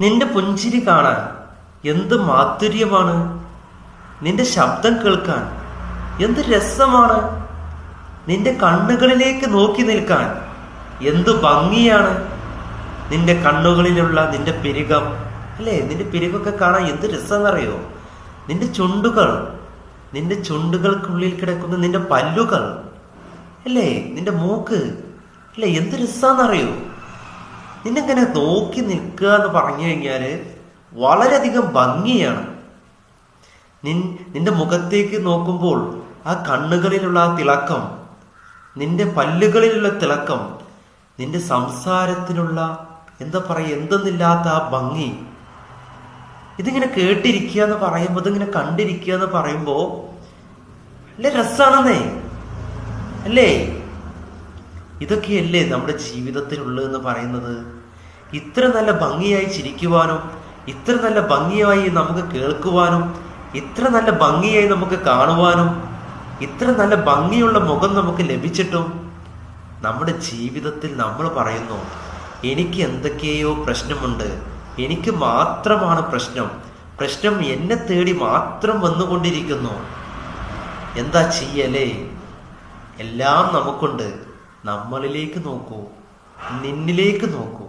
നിന്റെ പുഞ്ചിരി കാണാൻ എന്ത് മാധുര്യമാണ്. നിന്റെ ശബ്ദം കേൾക്കാൻ എന്ത് രസമാണ്. നിന്റെ കണ്ണുകളിലേക്ക് നോക്കി നിൽക്കാൻ എന്ത് ഭംഗിയാണ്. നിന്റെ കണ്ണുകളിലുള്ള നിന്റെ പിരികം, അല്ലേ, നിന്റെ പിരികൊക്കെ കാണാൻ എന്ത് രസമെന്നറിയോ. നിന്റെ ചുണ്ടുകൾ, നിന്റെ ചുണ്ടുകൾക്കുള്ളിൽ കിടക്കുന്ന നിന്റെ പല്ലുകൾ, അല്ലേ, നിന്റെ മൂക്ക്, അല്ലേ, എന്ത് രസാന്നറിയോ. നിന്നെങ്ങനെ നോക്കി നിൽക്കുക എന്ന് പറഞ്ഞു കഴിഞ്ഞാല് വളരെയധികം ഭംഗിയാണ്. നിന്റെ മുഖത്തേക്ക് നോക്കുമ്പോൾ ആ കണ്ണുകളിലുള്ള ആ തിളക്കം, നിന്റെ പല്ലുകളിലുള്ള തിളക്കം, നിന്റെ സംസാരത്തിനുള്ള എന്താ പറയുക, എന്തെന്നില്ലാത്ത ആ ഭംഗി, ഇതിങ്ങനെ കേട്ടിരിക്കുക എന്ന് പറയുമ്പോൾ, ഇതിങ്ങനെ കണ്ടിരിക്കുക എന്ന് പറയുമ്പോ അല്ലേ രസാണെന്നേ, അല്ലേ. ഇതൊക്കെയല്ലേ നമ്മുടെ ജീവിതത്തിലുള്ളതെന്ന് പറയുന്നത്. ഇത്ര നല്ല ഭംഗിയായി ചിരിക്കുവാനും, ഇത്ര നല്ല ഭംഗിയായി നമുക്ക് കേൾക്കുവാനും, ഇത്ര നല്ല ഭംഗിയായി നമുക്ക് കാണുവാനും, ഇത്ര നല്ല ഭംഗിയുള്ള മുഖം നമുക്ക് ലഭിച്ചിട്ടും നമ്മുടെ ജീവിതത്തിൽ നമ്മൾ പറയുന്നു എനിക്ക് എന്തൊക്കെയോ പ്രശ്നമുണ്ട്, എനിക്ക് മാത്രമാണ് പ്രശ്നം, പ്രശ്നം എന്നെ തേടി മാത്രം വന്നുകൊണ്ടിരിക്കുന്നു. എന്താ ചെയ്യലേ? എല്ലാം നമുക്കുണ്ട്. നമ്മളിലേക്ക് നോക്കൂ, നിന്നിലേക്ക് നോക്കൂ.